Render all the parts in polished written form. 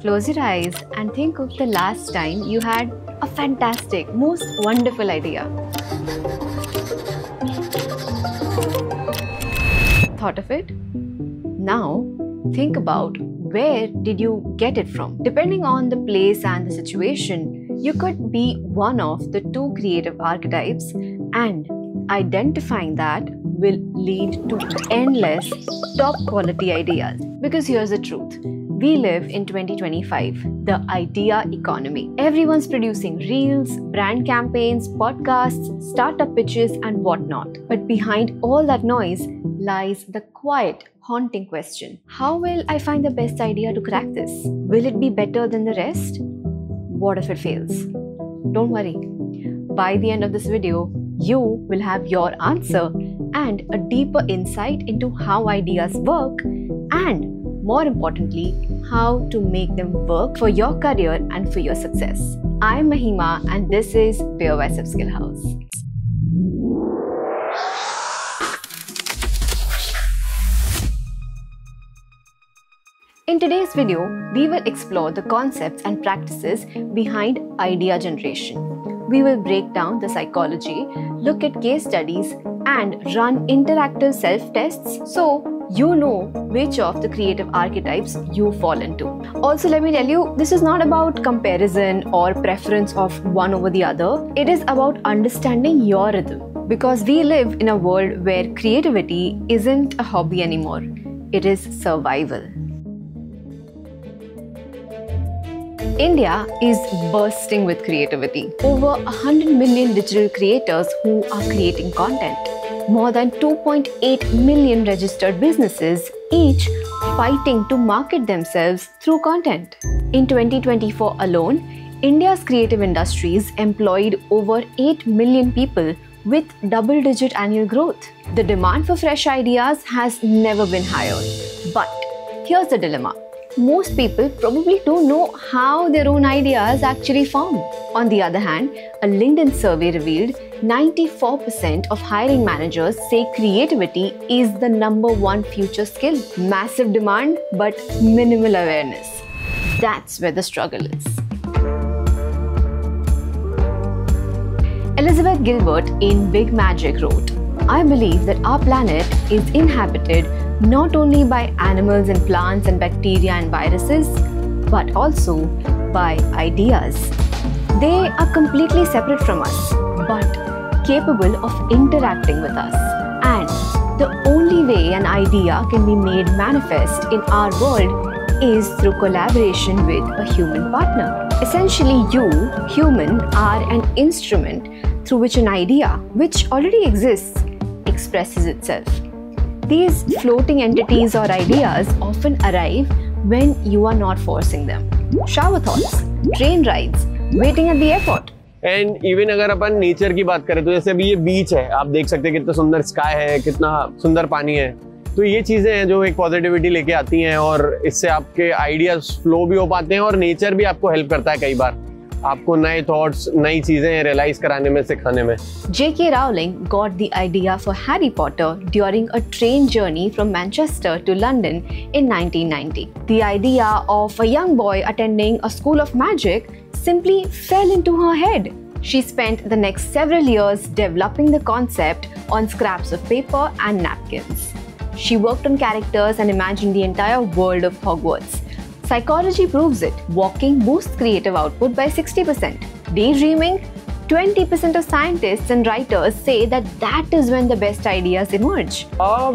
Close your eyes and think of the last time you had a fantastic, most wonderful idea. Thought of it? Now, think about where did you get it from? Depending on the place and the situation, you could be one of the two creative archetypes, and identifying that will lead to endless top quality ideas. Because here's the truth. We live in 2025, the idea economy. Everyone's producing reels, brand campaigns, podcasts, startup pitches, and whatnot. But behind all that noise lies the quiet, haunting question. How will I find the best idea to crack this? Will it be better than the rest? What if it fails? Don't worry. By the end of this video, you will have your answer and a deeper insight into how ideas work and, more importantly, how to make them work for your career and for your success. I'm Mahima and this is Pure Biceps Skill House. In today's video, we will explore the concepts and practices behind idea generation. We will break down the psychology, look at case studies, and run interactive self-tests so you know which of the creative archetypes you fall into. Also, let me tell you, this is not about comparison or preference of one over the other. It is about understanding your rhythm. Because we live in a world where creativity isn't a hobby anymore. It is survival. India is bursting with creativity. Over 100 million digital creators who are creating content. More than 2.8 million registered businesses, each fighting to market themselves through content. In 2024 alone, India's creative industries employed over 8 million people with double-digit annual growth. The demand for fresh ideas has never been higher. But here's the dilemma. Most people probably don't know how their own ideas actually form. On the other hand, a LinkedIn survey revealed 94% of hiring managers say creativity is the #1 future skill. Massive demand, but minimal awareness. That's where the struggle is. Elizabeth Gilbert in Big Magic wrote, "I believe that our planet is inhabited not only by animals and plants and bacteria and viruses, but also by ideas. They are completely separate from us, but capable of interacting with us. And the only way an idea can be made manifest in our world is through collaboration with a human partner." Essentially, you, human, are an instrument through which an idea, which already exists, expresses itself. These floating entities or ideas often arrive when you are not forcing them. Shower thoughts, train rides, waiting at the airport. And even अगर अपन nature की बात करें तो जैसे अभी ये बीच है, आप देख सकते हैं कितना सुंदर स्काई है, कितना सुंदर पानी है. तो ये चीजें हैं जो एक पॉजिटिविटी लेके आती हैं और इससे आपके आइडियाज फ्लो भी हो पाते हैं और नेचर भी आपको हेल्प करता है कई बार आपको नए थॉट्स, नई चीजें रियलाइज कराने में, सिखाने में. J.K. Rowling got the idea for Harry Potter during a train journey from Manchester to London in 1990. The idea of a young boy attending a school of magic simply fell into her head. She spent the next several years developing the concept on scraps of paper and napkins. She worked on characters and imagined the entire world of Hogwarts. Psychology proves it. Walking boosts creative output by 60%. Daydreaming, 20% of scientists and writers say that is when the best ideas emerge.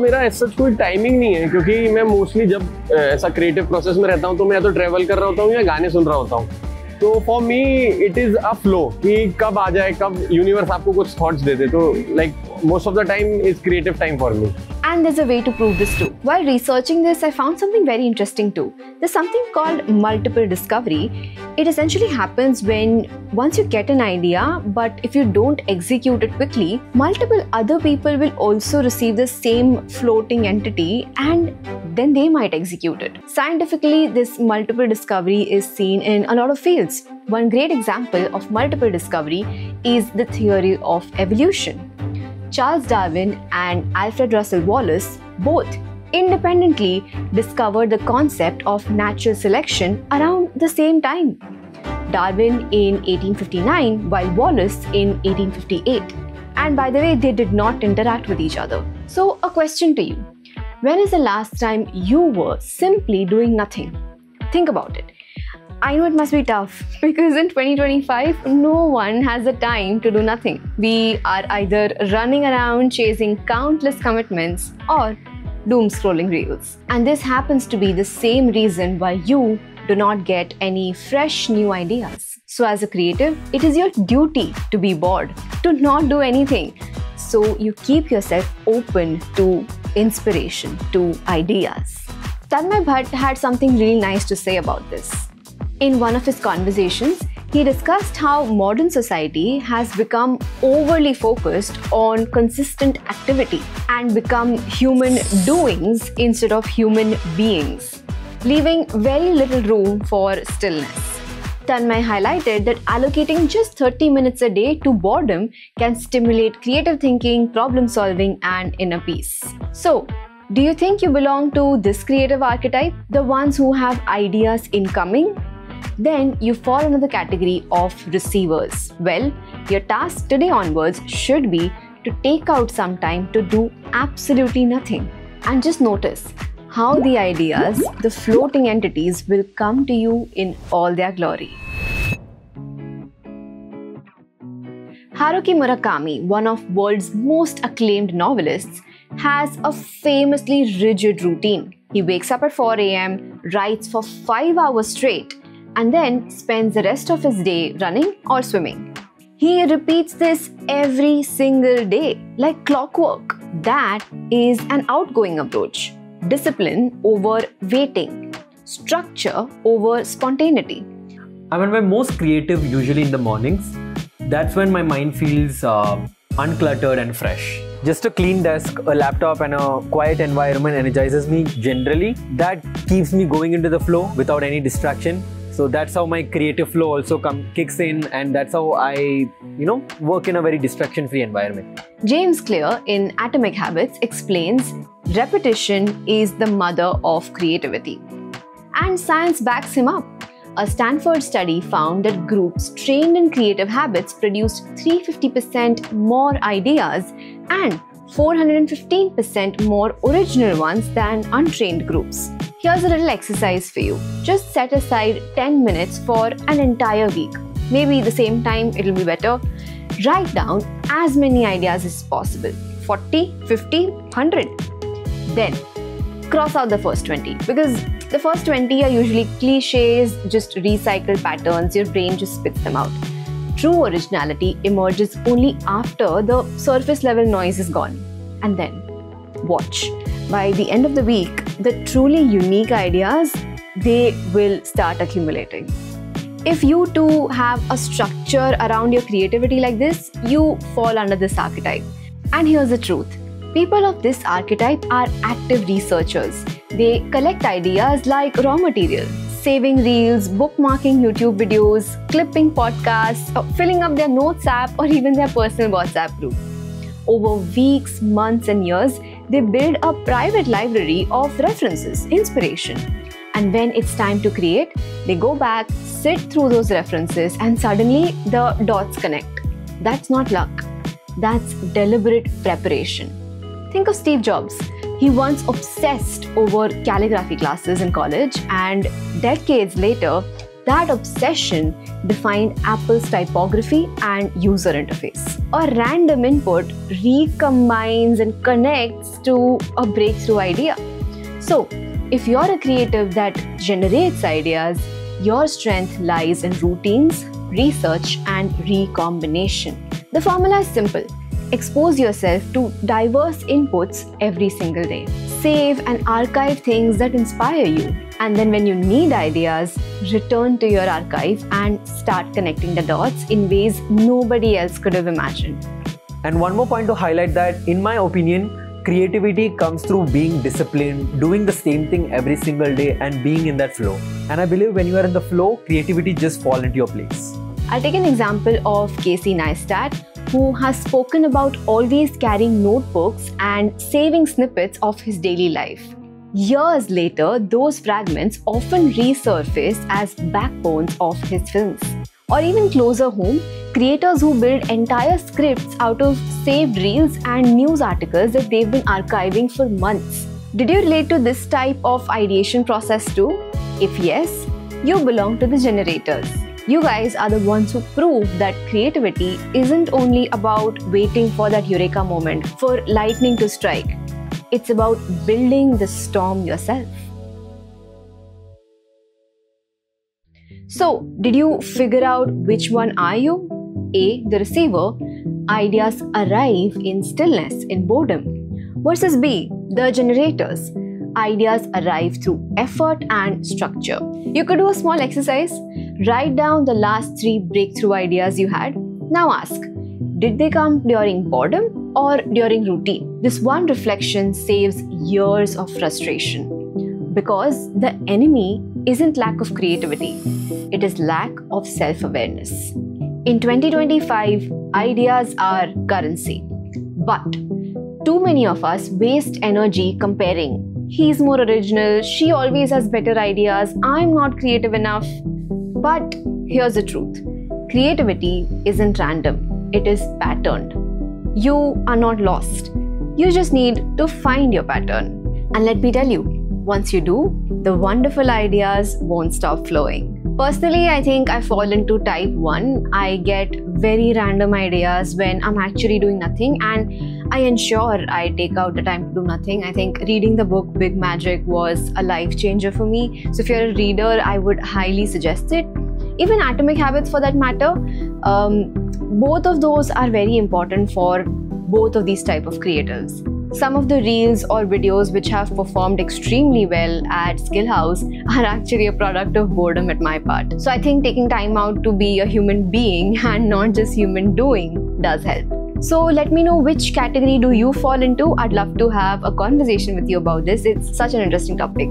मेरा ऐसा कोई timing नहीं है क्योंकि मैं mostly जब ऐसा creative process में रहता हूँ तो मैं या तो ट्रेवल कर रहा होता हूँ या गाने सुन रहा होता हूँ. तो for me it is a flow कि कब आ जाए, कब यूनिवर्स आपको कुछ थॉट्स दे दे. तो like most of the time is creative time for me. And there's a way to prove this too. While researching this, I found something very interesting too. There's something called multiple discovery. It essentially happens when once you get an idea, but if you don't execute it quickly, multiple other people will also receive the same floating entity and then they might execute it. Scientifically, this multiple discovery is seen in a lot of fields. One great example of multiple discovery is the theory of evolution. Charles Darwin and Alfred Russel Wallace both independently discovered the concept of natural selection around the same time. Darwin in 1859, while Wallace in 1858. And by the way, they did not interact with each other. So, a question to you. When is the last time you were simply doing nothing? Think about it. I know it must be tough because in 2025, no one has the time to do nothing. We are either running around chasing countless commitments or doom scrolling reels. And this happens to be the same reason why you do not get any fresh new ideas. So as a creative, it is your duty to be bored, to not do anything. So you keep yourself open to inspiration, to ideas. Tanmay Bhatt had something really nice to say about this. In one of his conversations, he discussed how modern society has become overly focused on consistent activity and become human doings instead of human beings, leaving very little room for stillness. Tanmay highlighted that allocating just 30 minutes a day to boredom can stimulate creative thinking, problem solving, and inner peace. So, do you think you belong to this creative archetype, the ones who have ideas incoming? Then you fall under the category of receivers. Well, your task today onwards should be to take out some time to do absolutely nothing and just notice how the ideas, the floating entities, will come to you in all their glory. Haruki Murakami, one of the world's most acclaimed novelists, has a famously rigid routine. He wakes up at 4 a.m., writes for 5 hours straight, and then spends the rest of his day running or swimming. He repeats this every single day, like clockwork. That is an outgoing approach. Discipline over waiting. Structure over spontaneity. I'm at my most creative usually in the mornings. That's when my mind feels uncluttered and fresh. Just a clean desk, a laptop and a quiet environment energizes me generally. That keeps me going into the flow without any distraction. So that's how my creative flow also kicks in, and that's how I, work in a very distraction-free environment. James Clear in Atomic Habits explains repetition is the mother of creativity. And science backs him up. A Stanford study found that groups trained in creative habits produced 350% more ideas and 415% more original ones than untrained groups. Here's a little exercise for you. Just set aside 10 minutes for an entire week. Maybe the same time it'll be better. Write down as many ideas as possible. 40, 50, 100. Then cross out the first 20 because the first 20 are usually cliches, just recycled patterns. Your brain just spits them out. True originality emerges only after the surface level noise is gone. And then watch. By the end of the week, the truly unique ideas, they will start accumulating. If you too have a structure around your creativity like this, you fall under this archetype. And here's the truth. People of this archetype are active researchers. They collect ideas like raw material, saving reels, bookmarking YouTube videos, clipping podcasts, filling up their notes app or even their personal WhatsApp group. Over weeks, months and years, they build a private library of references, inspiration. And when it's time to create, they go back, sit through those references, and suddenly the dots connect. That's not luck. That's deliberate preparation. Think of Steve Jobs. He once obsessed over calligraphy classes in college, and decades later, that obsession defined Apple's typography and user interface. A random input recombines and connects to a breakthrough idea. So, if you're a creative that generates ideas, your strength lies in routines, research, and recombination. The formula is simple. Expose yourself to diverse inputs every single day. Save and archive things that inspire you. And then when you need ideas, return to your archive and start connecting the dots in ways nobody else could have imagined. And one more point to highlight that, in my opinion, creativity comes through being disciplined, doing the same thing every single day and being in that flow. And I believe when you are in the flow, creativity just falls into your place. I'll take an example of Casey Neistat, who has spoken about always carrying notebooks and saving snippets of his daily life. Years later, those fragments often resurface as backbones of his films. Or even closer home, creators who build entire scripts out of saved reels and news articles that they've been archiving for months. Did you relate to this type of ideation process too? If yes, you belong to the generators. You guys are the ones who prove that creativity isn't only about waiting for that eureka moment, for lightning to strike. It's about building the storm yourself. So, did you figure out which one are you? A, the receiver. Ideas arrive in stillness, in boredom. Versus B, the generators. Ideas arrive through effort and structure. You could do a small exercise. Write down the last 3 breakthrough ideas you had. Now ask, did they come during boredom or during routine? This one reflection saves years of frustration. Because the enemy isn't lack of creativity, it is lack of self-awareness. In 2025, ideas are currency. But too many of us waste energy comparing. He's more original, she always has better ideas, I'm not creative enough. But here's the truth. Creativity isn't random, it is patterned. You are not lost. You just need to find your pattern. And let me tell you, once you do, the wonderful ideas won't stop flowing. Personally, I think I fall into type 1. I get very random ideas when I'm actually doing nothing, and I ensure I take out the time to do nothing. I think reading the book Big Magic was a life changer for me. So if you're a reader, I would highly suggest it. Even Atomic Habits for that matter. Both of those are very important for both of these type of creators. Some of the reels or videos which have performed extremely well at Skill House are actually a product of boredom at my part. So I think taking time out to be a human being and not just human doing does help. So let me know which category do you fall into. I'd love to have a conversation with you about this. It's such an interesting topic.